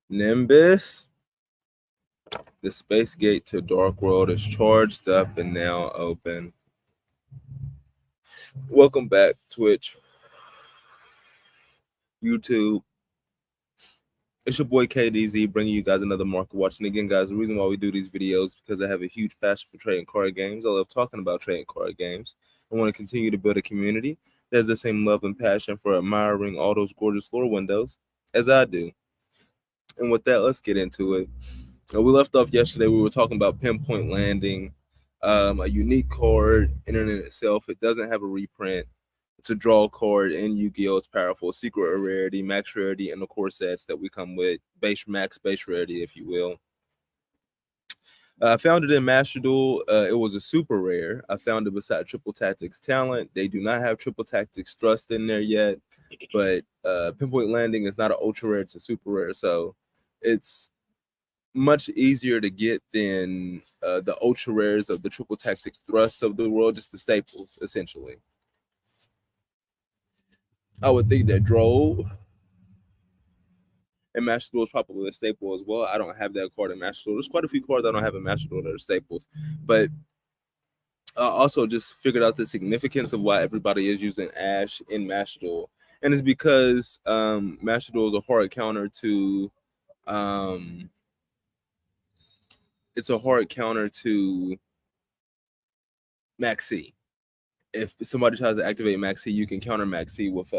Nimbus. The space gate to Dark World is charged up and now open. Welcome back, Twitch, YouTube. It's your boy KDZ bringing you guys another market watch. And again, guys, the reason why we do these videos is because I have a huge passion for trading card games. I love talking about trading card games. I want to continue to build a community that has the same love and passion for admiring all those gorgeous lore windows as I do. And with that, let's get into it. We left off yesterday. We were talking about Pinpoint Landing, a unique card in and in itself. It doesn't have a reprint. It's a draw card in Yu-Gi-Oh! It's powerful. Secret rarity, max rarity, and the core sets that we come with. Max base rarity, if you will. I found it in Master Duel. It was a super rare. I found it beside Triple Tactics Talent. They do not have Triple Tactics Thrust in there yet, but Pinpoint Landing is not an ultra rare. It's a super rare. So it's much easier to get than the ultra rares of the Triple Tactics Thrusts of the world, just the staples, essentially. I would think that Drove and Master Duel is probably a staple as well. I don't have that card in Master Duel. There's quite a few cards I don't have in Master Duel that are staples. But also just figured out the significance of why everybody is using Ash in Master Duel. And it's because Master Duel is a hard counter to Maxi. If somebody tries to activate Maxi, you can counter Maxi with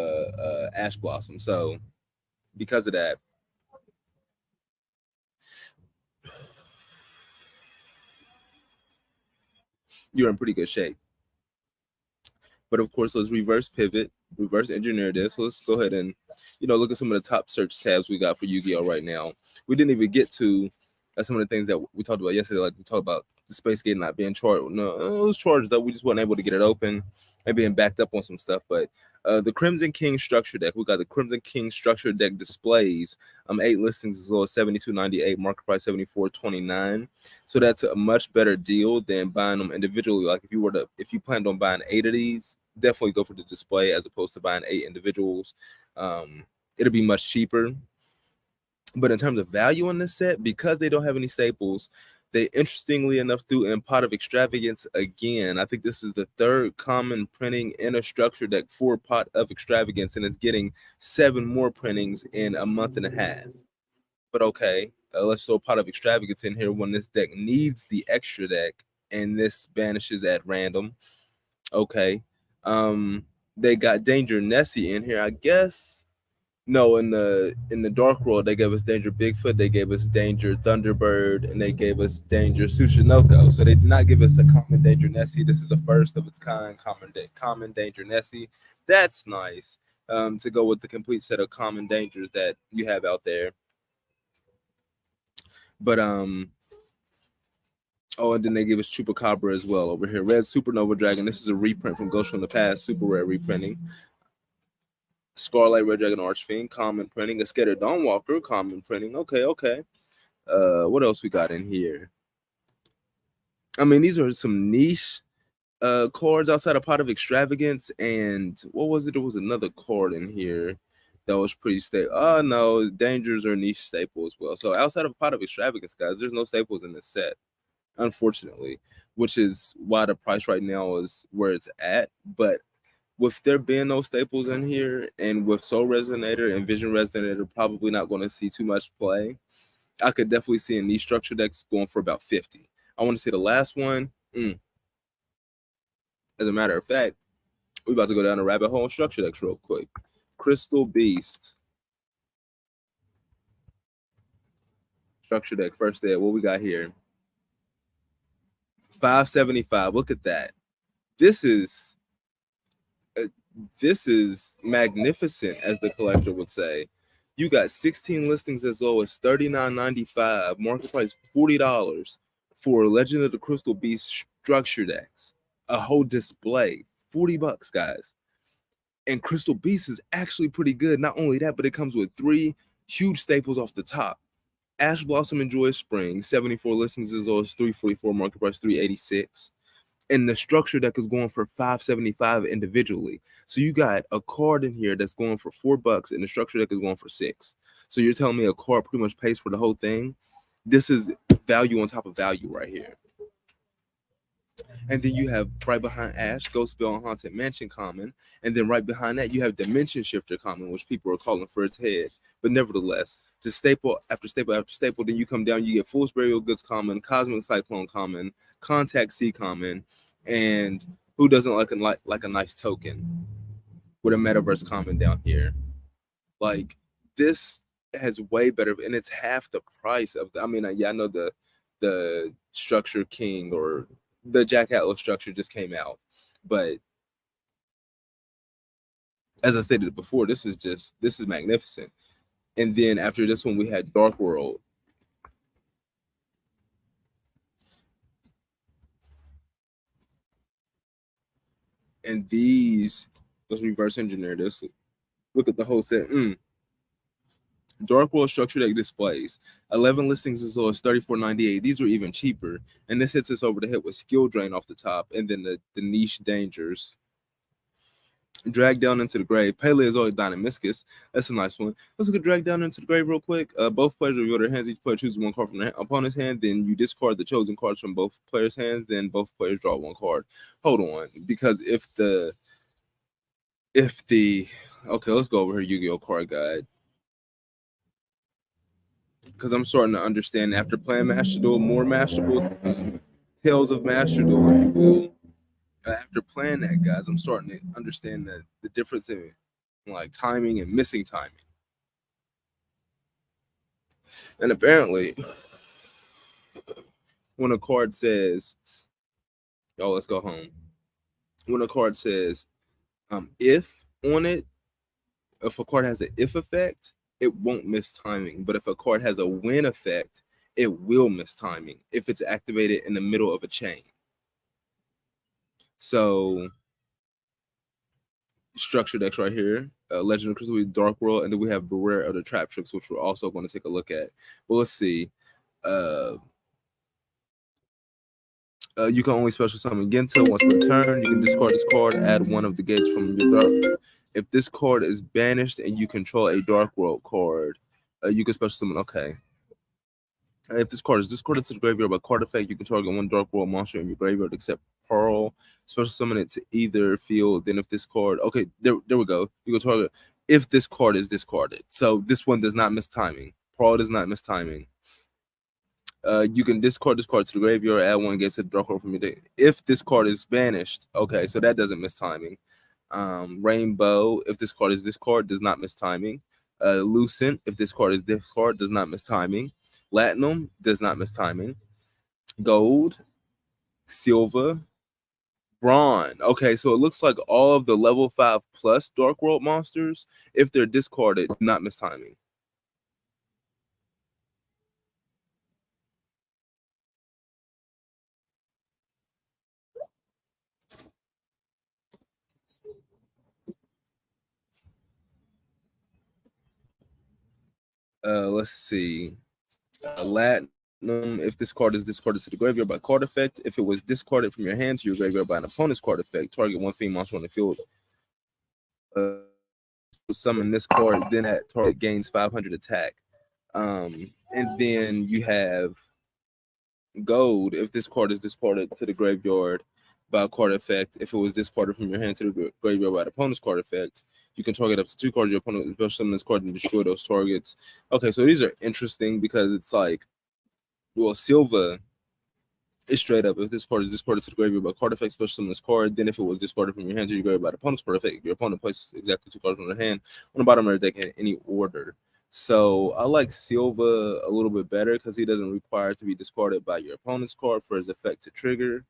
Ash Blossom. So because of that, you're in pretty good shape. But of course, let's reverse pivot, reverse engineer this. So let's go ahead and, look at some of the top search tabs we got for Yu-Gi-Oh! Right now. We didn't even get to some of the things that we talked about yesterday. Like we talked about the space gate not being charged. No, it was charged up. We just weren't able to get it open. Maybe being backed up on some stuff. But the Crimson King structure deck, we got the Crimson King structure deck displays. 8 listings as low as $72.98, market price $74.29. So that's a much better deal than buying them individually. Like if you planned on buying 8 of these, definitely go for the display as opposed to buying 8 individuals. It'll be much cheaper. But in terms of value on this set, because they don't have any staples, they interestingly enough threw in Pot of Extravagance again. I think this is the 3rd common printing in a structure deck for Pot of Extravagance, and it's getting 7 more printings in a month and a half. But okay, let's throw Pot of Extravagance in here when this deck needs the extra deck, and this banishes at random. Okay. They got Danger Nessie in here, I guess. No, in the Dark World, they gave us Danger Bigfoot, they gave us Danger Thunderbird, and they gave us Danger Sushinoko. So they did not give us a common Danger Nessie. This is a first of its kind common Danger Nessie. That's nice to go with the complete set of common dangers that you have out there. But and then they gave us Chupacabra as well over here. Red Supernova Dragon. This is a reprint from Ghost from the Past, super rare reprinting. Scarlet Red Dragon Archfiend, common printing. A Scattered Dawnwalker, common printing. Okay. What else we got in here? I mean, these are some niche cards outside of Pot of Extravagance. And what was it? There was another card in here that was pretty stable. Oh, no, Dangers are niche staple as well. So outside of Pot of Extravagance, guys, there's no staples in this set, unfortunately, which is why the price right now is where it's at. But with there being no staples in here, and with Soul Resonator and Vision Resonator probably not going to see too much play, I could definitely see in these structure decks going for about 50. I want to see the last one. As a matter of fact, we're about to go down a rabbit hole in structure decks real quick. Crystal Beast. Structure deck, first there. What we got here? 575. Look at that. This is magnificent, as the collector would say. You got 16 listings as low as $39.95, market price $40 for Legend of the Crystal Beast structure decks. A whole display, $40, guys. And Crystal Beast is actually pretty good. Not only that, but it comes with 3 huge staples off the top. Ash Blossom and Joyous Spring, 74 listings as low as $344, market price $386. And the structure deck is going for $575 individually. So you got a card in here that's going for $4, and the structure deck is going for $6. So you're telling me a card pretty much pays for the whole thing? This is value on top of value right here. And then you have right behind Ash, Ghost Spell and Haunted Mansion common. And then right behind that, you have Dimension Shifter common, which people are calling for its head. But nevertheless, just staple after staple after staple. Then you come down, you get Fool's Burial Goods common, Cosmic Cyclone common, Contact C common, and who doesn't like a nice token with a Metaverse common down here? Like this has way better, and it's half the price of. I mean, yeah, I know the Structure King or the Jack Atlas structure just came out, but as I stated before, this is magnificent. And then after this one, we had Dark World. And these, let's reverse engineer this. Look at the whole set. Dark World structure deck displays. 11 listings as low as $34.98. These are even cheaper. And this hits us over the head with Skill Drain off the top. And then the niche dangers. Drag Down into the Grave. Paleozoic Dynamiscus. That's a nice one. Let's look at Drag Down into the Grave real quick. Both players reveal their hands. Each player chooses one card from their opponent's hand. Then you discard the chosen cards from both players' hands. Then both players draw one card. Hold on. Because if the okay, let's go over here, Yu-Gi-Oh! Card Guide. Because I'm starting to understand after playing Master Duel, more Master Duel, Tales of Master Duel, if you will. After playing that, guys, I'm starting to understand the difference in like timing and missing timing. And apparently, when a card says, "Oh, let's go home," when a card says, "if" on it, if a card has an if effect, it won't miss timing. But if a card has a when effect, it will miss timing if it's activated in the middle of a chain. So structure decks right here, Legend of Crystal, Dark World, and then we have Beware of the Trap Tricks, which we're also going to take a look at. But let's see. You can only special summon Genta once per turn. You can discard this card, add one of the gates from your dark. If this card is banished and you control a Dark World card, you can special summon. Okay. If this card is discarded to the graveyard by card effect, you can target one Dark World monster in your graveyard except Pearl. Special summon it to either field. Then if this card, okay, there we go. You can target if this card is discarded. So this one does not miss timing. Pearl does not miss timing. You can discard this card to the graveyard, add one against the Dark World from your deck. If this card is banished, okay, so that doesn't miss timing. Rainbow, if this card is discarded, does not miss timing. Lucent, if this card is discarded, does not miss timing. Platinum does not miss timing. Gold, silver, bronze. Okay, so it looks like all of the level 5 plus Dark World monsters, if they're discarded, do not miss timing. Let's see. Latinum, if this card is discarded to the graveyard by card effect, if it was discarded from your hand to your graveyard by an opponent's card effect, target one fiend monster on the field. Summon this card, then that target gains 500 attack. And then you have gold, if this card is discarded to the graveyard by a card effect, if it was discarded from your hand to the graveyard by the opponent's card effect, you can target up to 2 cards your opponent special summon this card and destroy those targets. Okay, so these are interesting because it's like, well, Silva is straight up. If this card is discarded to the graveyard by card effect, special summon this card. Then if it was discarded from your hand to your graveyard by the opponent's card effect, your opponent places exactly 2 cards from their hand on the bottom of their deck in any order. So I like Silva a little bit better because he doesn't require to be discarded by your opponent's card for his effect to trigger.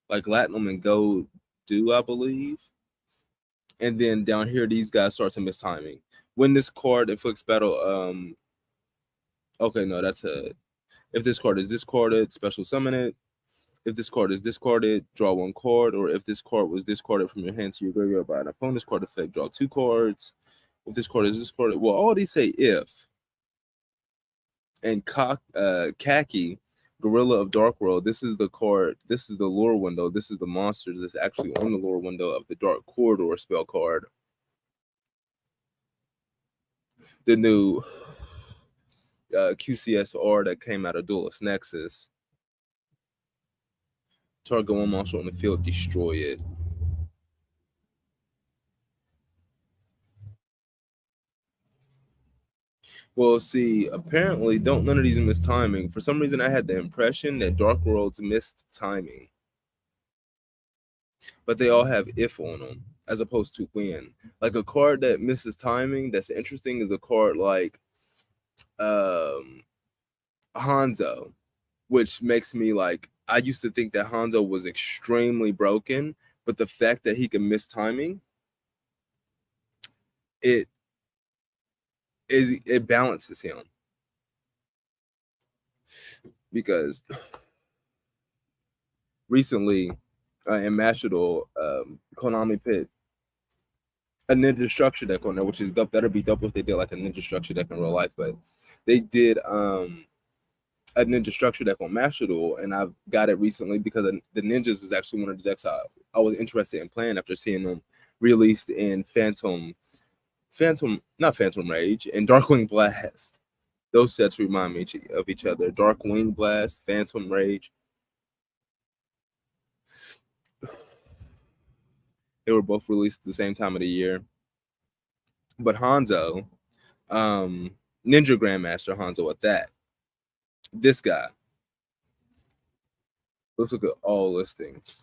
Like Latinum and Gold do, I believe. And then down here, these guys start to miss timing. When this card inflicts battle, okay, no, that's a. If this card is discarded, special summon it. If this card is discarded, draw 1 card. Or if this card was discarded from your hand to your graveyard by an opponent's card effect, draw 2 cards. If this card is discarded, well, all these say if. And Khaki, Gorilla of Dark World, this is the card, this is the lore window, this is the monsters that's actually on the lore window of the Dark Corridor spell card. the new QCSR that came out of Duelist Nexus. Target one monster on the field, destroy it. Well, see, apparently, don't none of these miss timing. For some reason, I had the impression that Dark Worlds missed timing, but they all have if on them as opposed to when. Like a card that misses timing that's interesting is a card like um, Hanzo, which makes me like, I used to think that Hanzo was extremely broken, but the fact that he can miss timing, it it balances him because recently in Mashador, Konami put a ninja structure deck on there, which is dope. That'd be dope if they did like a ninja structure deck in real life, but they did a ninja structure deck on Mashador, and I got it recently because the ninjas is actually one of the decks I was interested in playing after seeing them released in not Phantom Rage, and Darkwing Blast. Those sets remind me of each other. Darkwing Blast, Phantom Rage. They were both released at the same time of the year. But Hanzo, Ninja Grandmaster Hanzo at that. This guy. Let's look at all listings.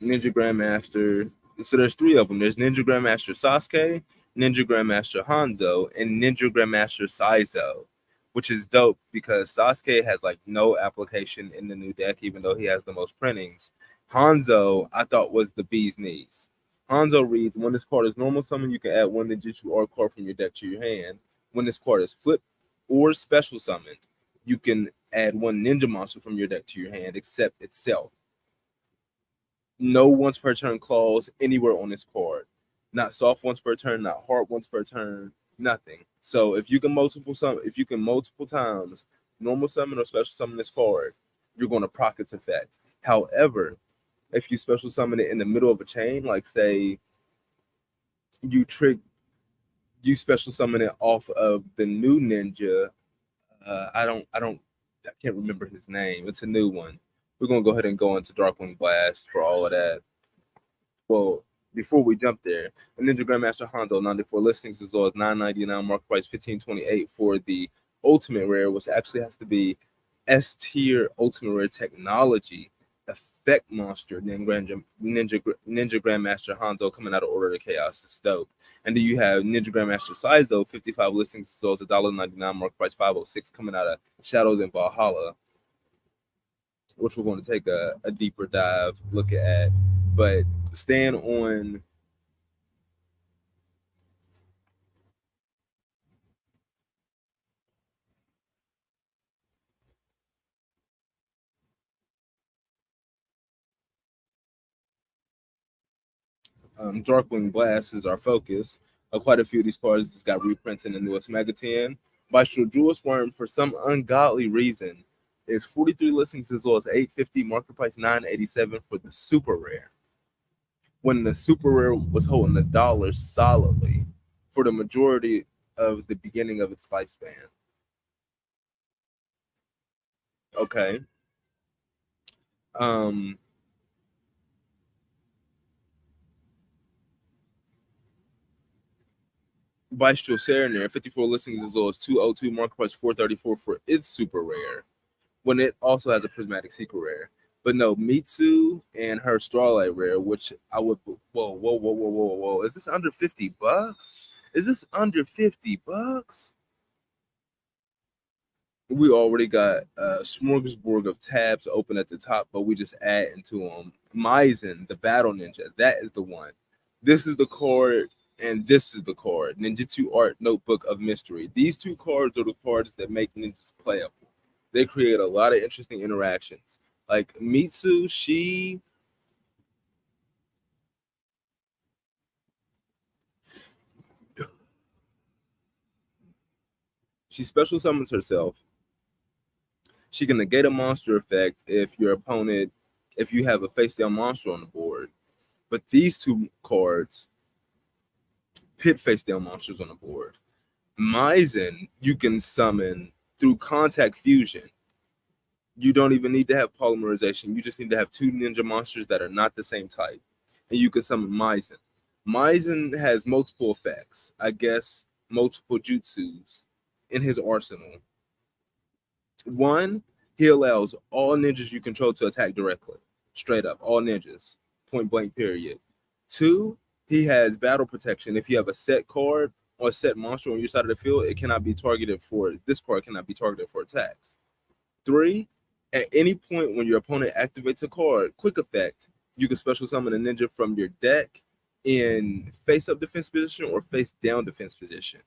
Ninja Grandmaster. So there's three of them. There's Ninja Grandmaster Sasuke, Ninja Grandmaster Hanzo, and Ninja Grandmaster Saizo, which is dope because Sasuke has like no application in the new deck, even though he has the most printings. Hanzo, I thought was the bee's knees. Hanzo reads, when this card is normal summon, you can add one ninjutsu or card from your deck to your hand. When this card is flipped or special summoned, you can add one ninja monster from your deck to your hand, except itself. No once per turn clause anywhere on this card. Not soft once per turn, not hard once per turn, nothing. So if you can multiple times normal summon or special summon this card, you're going to proc its effect. However, if you special summon it in the middle of a chain, like say you special summon it off of the new ninja. I can't remember his name. It's a new one. We're gonna go ahead and go into Darkwing Blast for all of that. Well, before we jump there, a Ninja Grandmaster Hanzo 94 listings as well as $9.99 market price $15.28 for the Ultimate Rare, which actually has to be S tier Ultimate Rare technology effect monster. Then Ninja Grandmaster Hanzo coming out of Order of Chaos is dope. And then you have Ninja Grandmaster Saizo 55 listings as well as $1.99 market price $5.06 coming out of Shadows in Valhalla, which we're going to take a deeper dive look at. But staying on Darkwing Blast is our focus. Quite a few of these cards just got reprints in the newest Mega 10. Bistro Jewel's Worm, for some ungodly reason, is 43 listings as well as $8.50, market price $9.87 for the super rare. When the super rare was holding $1 solidly for the majority of the beginning of its lifespan. Okay. Bistro Serenade, 54 listings as well as 202, market price $4.34 for its super rare, when it also has a prismatic secret rare. But no, Mitsu and her Starlight rare, which I would whoa. Is this under $50? Is this under $50? We already got a smorgasbord of tabs open at the top, but we just add into them. Maizen, the Battle Ninja, that is the one. This is the card, and this is the card. Ninjutsu Art Notebook of Mystery. These two cards are the cards that make ninjas playable. They create a lot of interesting interactions. Like Mitsu, she special summons herself. She can negate a monster effect if you have a face down monster on the board. But these two cards pit face down monsters on the board. Maizen, you can summon through contact fusion. You don't even need to have polymerization. You just need to have two ninja monsters that are not the same type, and you can summon Maizen. Maizen has multiple effects, I guess, multiple jutsus in his arsenal. One, he allows all ninjas you control to attack directly, straight up, all ninjas, point blank, period. Two, he has battle protection. If you have a set card or a set monster on your side of the field, it cannot be targeted for, this card cannot be targeted for attacks. Three, at any point when your opponent activates a card, quick effect, you can special summon a ninja from your deck in face up defense position or face down defense position.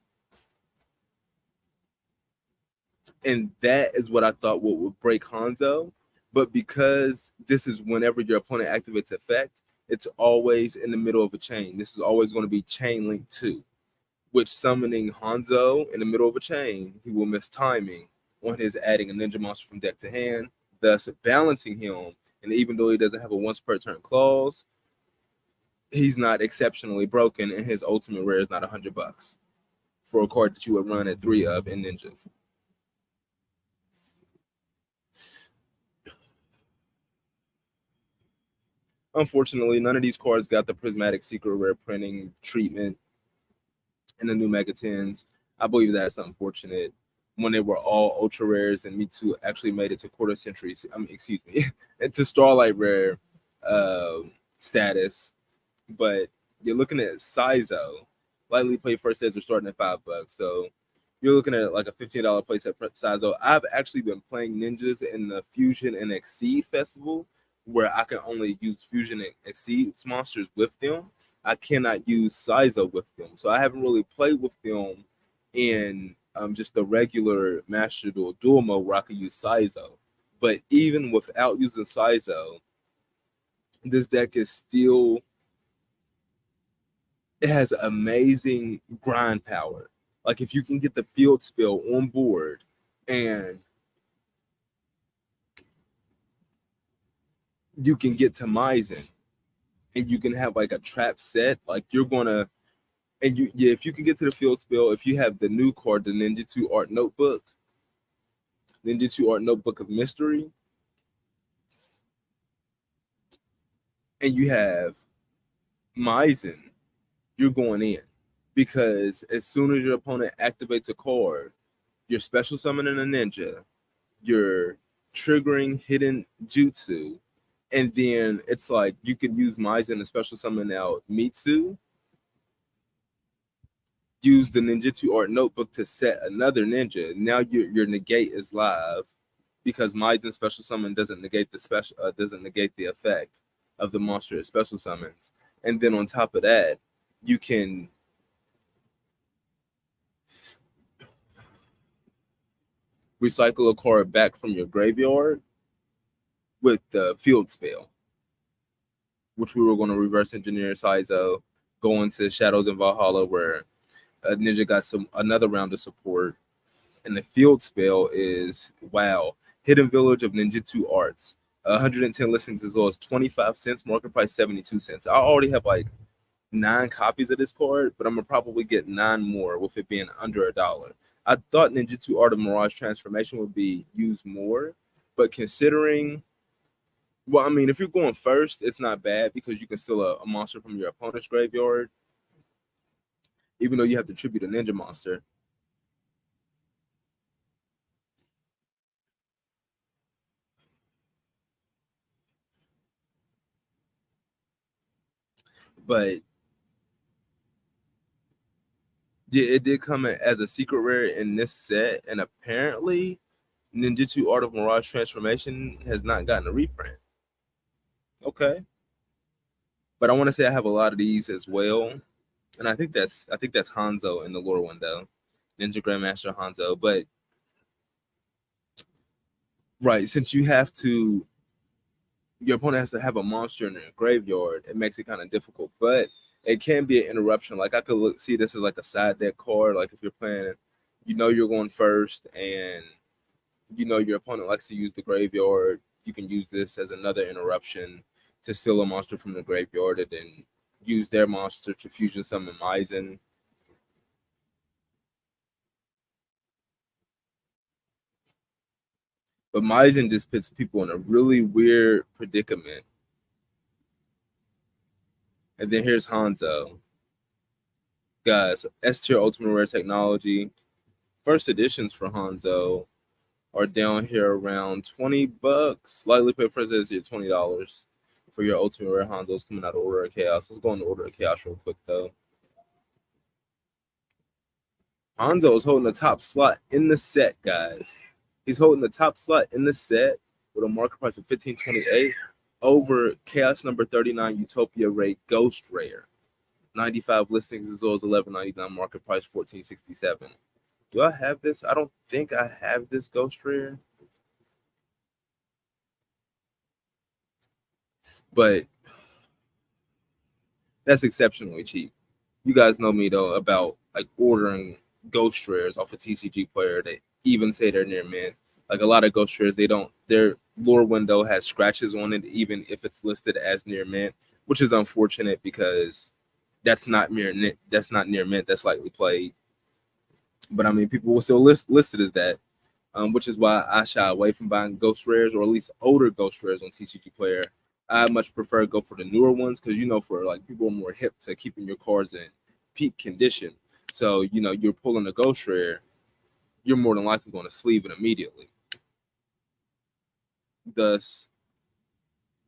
And that is what I thought would break Hanzo. But because this is whenever your opponent activates effect, it's always in the middle of a chain. This is always going to be chain link 2, which summoning Hanzo in the middle of a chain, he will miss timing on his adding a ninja monster from deck to hand, thus balancing him. And even though he doesn't have a once per turn clause, he's not exceptionally broken, and his ultimate rare is not $100 for a card that you would run at 3 of in ninjas. Unfortunately, none of these cards got the prismatic secret rare printing treatment in the new Mega 10s. I believe that's unfortunate. When they were all ultra rares, and Mitsu actually made it to quarter century, into Starlight rare status. But you're looking at Saizo. Lightly played first sets are starting at $5. So you're looking at like a $15 playset for Saizo. I've actually been playing ninjas in the Fusion and Exceed Festival, where I can only use Fusion and Exceed monsters with them. I cannot use Saizo with them. So I haven't really played with them in just the regular Master Duel mode where I can use Saizo. But even without using Saizo, this deck is still, it has amazing grind power. Like if you can get the field spell on board and you can get to Maizen and you can have like a trap set, like you're gonna, and if you can get to the field spell, if you have the new card, the Ninjutsu Art Notebook of Mystery, and you have Maizen, you're going in. Because as soon as your opponent activates a card, you're special summoning a ninja, you're triggering hidden jutsu, and then it's like you can use Maizen to special summon out Mitsu, use the Ninjutsu Art Notebook to set another ninja. Now your negate is live because Maizen special summon doesn't negate the effect of the monster it special summons. And then on top of that, you can recycle a card back from your graveyard with the field spell, which we were going to reverse engineer Saizo, go into Shadows in Valhalla where a ninja got another round of support. And the field spell is, wow, Hidden Village of Ninjutsu Arts. 110 listings as low as 25 cents, market price 72 cents. I already have like 9 copies of this card, but I'm gonna probably get 9 more with it being under $1. I thought Ninjutsu Art of Mirage Transformation would be used more, but considering, well, I mean, if you're going first, it's not bad because you can steal a monster from your opponent's graveyard, even though you have to tribute a ninja monster. But it did come as a secret rare in this set, and apparently Ninjutsu Art of Mirage Transformation has not gotten a reprint. Okay. But I want to say I have a lot of these as well. And I think that's Hanzo in the lore window. Ninja Grandmaster Hanzo. But right, since you have to, your opponent has to have a monster in their graveyard, it makes it kind of difficult. But it can be an interruption. Like I could see this as like a side deck card. Like if you're playing, you know you're going first, and you know your opponent likes to use the graveyard. You can use this as another interruption to steal a monster from the graveyard, and then use their monster to fusion summon Maizen. But Maizen just puts people in a really weird predicament. And then here's Hanzo. Guys, S tier ultimate rare technology. First editions for Hanzo are down here around $20. Slightly pay first edition $20 for your ultimate rare Hanzos coming out of Order of Chaos. Let's go into Order of Chaos real quick though. Hanzo is holding the top slot in the set, guys. He's holding the top slot in the set with a market price of $15.28 over Chaos number 39 Utopia Rate Ghost Rare. 95 listings as well as $11.99 market price, $14.67. Do I have this? I don't think I have this Ghost Rare. But that's exceptionally cheap. You guys know me though about like ordering Ghost Rares off a TCG player that even say they're near mint. Like a lot of Ghost Rares, their lore window has scratches on it, even if it's listed as near mint, which is unfortunate because that's not near mint. That's lightly played. But I mean, people will still list it as that, which is why I shy away from buying Ghost Rares or at least older Ghost Rares on TCG Player. I much prefer to go for the newer ones because for like people are more hip to keeping your cards in peak condition. So you're pulling a Ghost Rare, you're more than likely going to sleeve it immediately. Thus,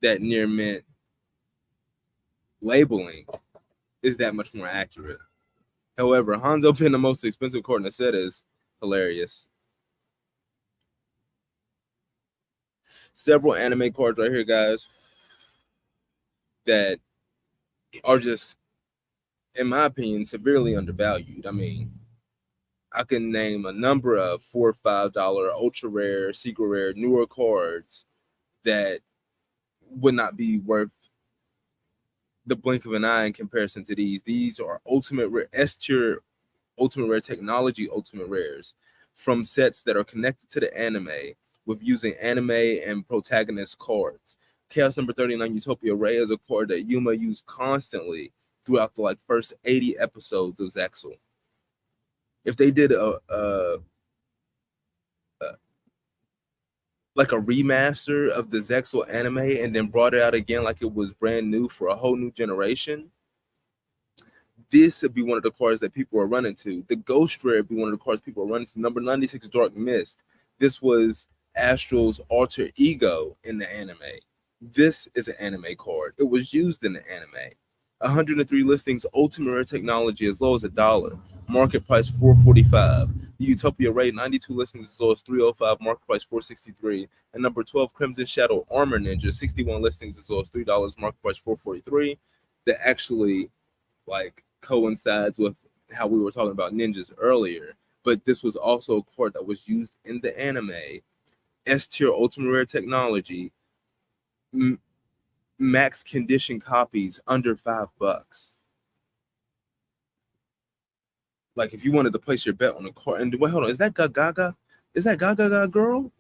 that near mint labeling is that much more accurate. However, Hanzo being the most expensive card in the set is hilarious. Several anime cards right here, guys, that are just, in my opinion, severely undervalued. I mean, I can name a number of $4 or $5 ultra rare, secret rare, newer cards that would not be worth the blink of an eye in comparison to these. These are ultimate rare, S tier ultimate rare technology ultimate rares from sets that are connected to the anime with using anime and protagonist cards. Chaos number 39 Utopia Ray is a card that Yuma used constantly throughout the first 80 episodes of Zexal. If they did a remaster of the Zexal anime and then brought it out again like it was brand new for a whole new generation, this would be one of the cards that people are running to. The Ghost Rare would be one of the cards people are running to. Number 96 Dark Mist. This was Astral's alter ego in the anime. This is an anime card. It was used in the anime. 103 listings, ultimate rare technology as low as $1. Market price $4.45. The Utopia Ray, 92 listings as low as $3.05. Market price $4.63. And number 12 Crimson Shadow Armor Ninja, 61 listings as low as $3. Market price $4.43. That actually coincides with how we were talking about ninjas earlier. But this was also a card that was used in the anime. S tier ultimate rare technology. Max condition copies under $5. Like if you wanted to place your bet on a card, and wait, hold on, is that Gaga? Is that Gaga Girl?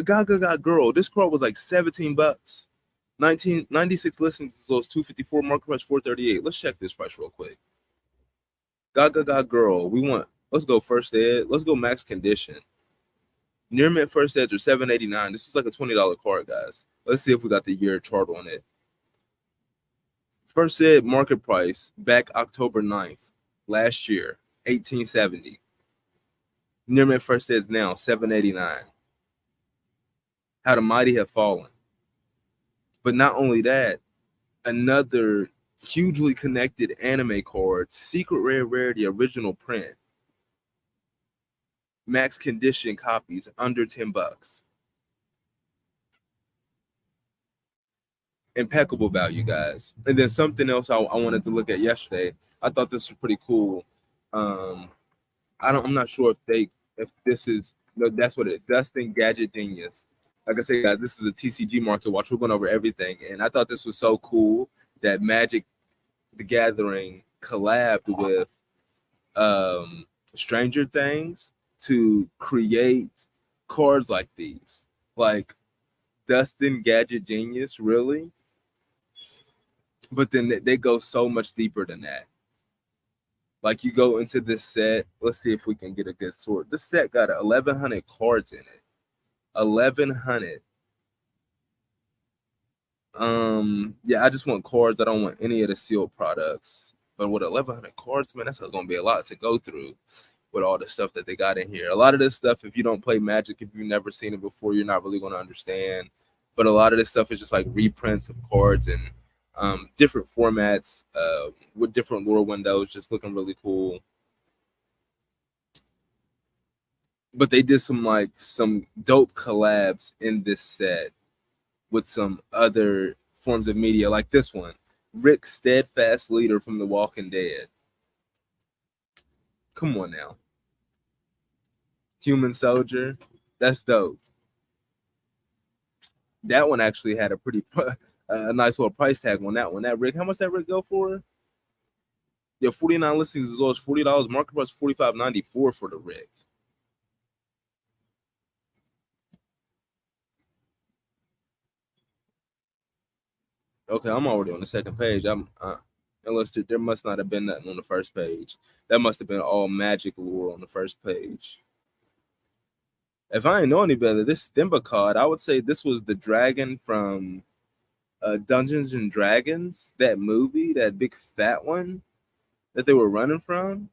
Gaga Girl. This card was like $17. 96 listings, so it's $254. Market price $4.38. Let's check this price real quick. Gaga Girl. Let's go first ed. Let's go max condition. Near mint first eds are $7.89. This is like a $20 card, guys. Let's see if we got the year chart on it. First ed market price back October 9th last year, $18.70. Near mint first eds now $7.89. How the mighty have fallen. But not only that, another hugely connected anime card, Secret Rare Rarity original print. Max condition copies under $10. Impeccable value, guys. And then something else I wanted to look at yesterday. I thought this was pretty cool. I'm not sure if this is that's what it is. Dustin Gadget Genius. Like I say, guys, this is a TCG market watch. We're going over everything, and I thought this was so cool that Magic the Gathering collabed with Stranger Things to create cards like these. Like Dustin Gadget Genius, really? But then they go so much deeper than that. Like you go into this set. Let's see if we can get a good sort. This set got 1,100 cards in it. 1100. Yeah, I just want cards. I don't want any of the sealed products. But with 1100 cards, man, that's gonna be a lot to go through with all the stuff that they got in here. A lot of this stuff, if you don't play Magic, if you've never seen it before, you're not really gonna understand. But a lot of this stuff is just like reprints of cards and different formats with different lore windows, just looking really cool. But they did some dope collabs in this set with some other forms of media, like this one, Rick Steadfast Leader from The Walking Dead. Come on now, Human Soldier, that's dope. That one actually had a nice little price tag on that one. That Rick, how much that Rick go for? Yeah, 49 listings as well as $40. Market price $45.94 for the Rick. Okay, I'm already on the second page. Unless there must not have been nothing on the first page. That must have been all Magic lore on the first page. If I ain't know any better, this Thimba card, I would say this was the dragon from Dungeons and Dragons, that movie, that big fat one that they were running from.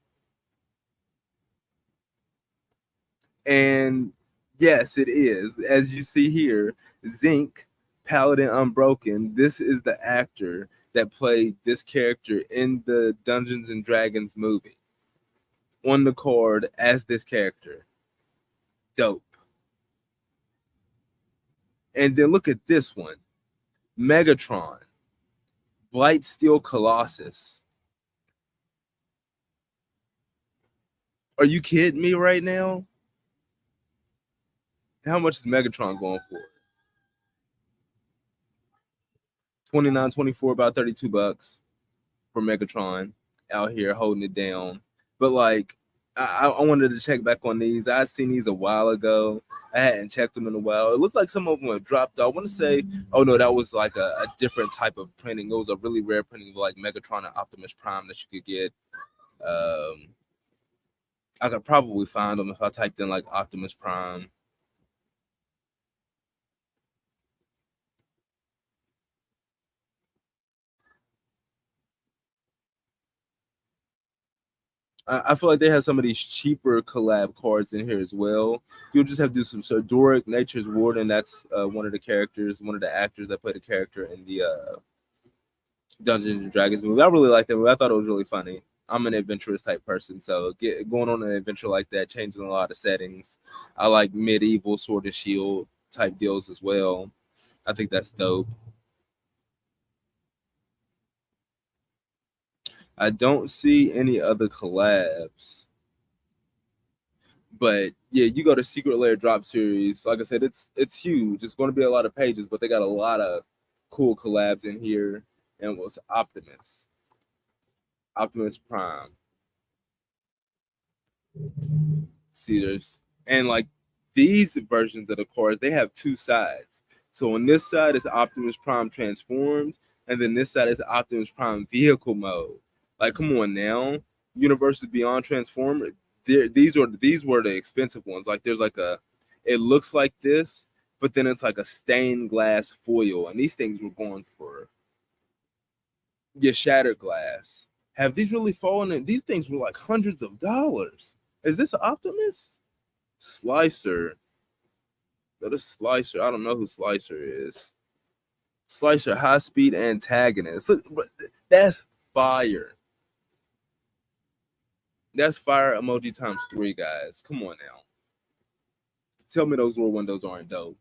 And yes, it is. As you see here, Zinc, Paladin Unbroken. This is the actor that played this character in the Dungeons and Dragons movie on the card as this character. Dope. And then look at this one, Megatron, Blightsteel Colossus. Are you kidding me right now? How much is Megatron going for? 29, 24, about $32 for Megatron out here holding it down. But like, I wanted to check back on these. I seen these a while ago. I hadn't checked them in a while. It looked like some of them have dropped. I want to say, oh no, that was like a different type of printing. It was a really rare printing of like Megatron and Optimus Prime that you could get. I could probably find them if I typed in like Optimus Prime. I feel like they have some of these cheaper collab cards in here as well. You'll just have to do some. So Doric, Nature's Warden, that's one of the characters, one of the actors that played a character in the Dungeons and Dragons movie. I really liked that movie. I thought it was really funny. I'm an adventurous type person, so going on an adventure like that, changing a lot of settings. I like medieval Sword and Shield type deals as well. I think that's dope. I don't see any other collabs. But yeah, you go to Secret Lair Drop Series. Like I said, it's huge. It's going to be a lot of pages, but they got a lot of cool collabs in here. And was Optimus Prime. See, there's and like these versions of the cards, they have two sides. So on this side is Optimus Prime transformed, and then this side is Optimus Prime vehicle mode. Like, come on now, Universes Beyond Transformer. These were the expensive ones. Like, there's like it looks like this, but then it's like a stained glass foil, and these things were going for your shattered glass. Have these really fallen in? These things were like hundreds of dollars. Is this Optimus? Slicer. That is Slicer. I don't know who Slicer is. Slicer, high speed antagonist. Look, that's fire. That's fire emoji times 3, guys. Come on now. Tell me those lore windows aren't dope.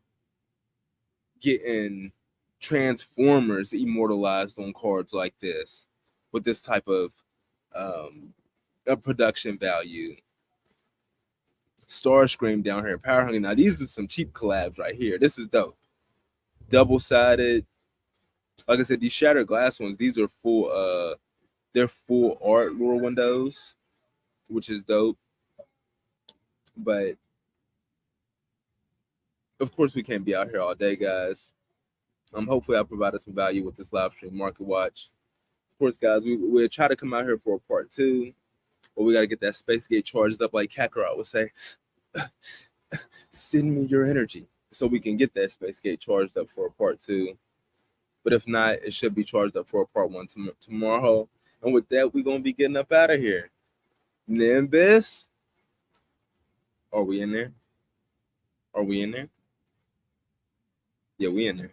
Getting Transformers immortalized on cards like this with this type of a production value. Starscream down here, Power Hungry. Now these are some cheap collabs right here. This is dope. Double-sided. Like I said, these shattered glass ones, these are full they're full art lure windows, which is dope. But of course we can't be out here all day, guys. Hopefully I provided some value with this live stream market watch. Of course, guys, we'll try to come out here for a part 2, but we got to get that space gate charged up like Kakarot would say. Send me your energy. so we can get that space gate charged up for a part 2. But if not, it should be charged up for a part 1 tomorrow. And with that, we're going to be getting up out of here. Nimbus? Are we in there? Are we in there? Yeah, we in there.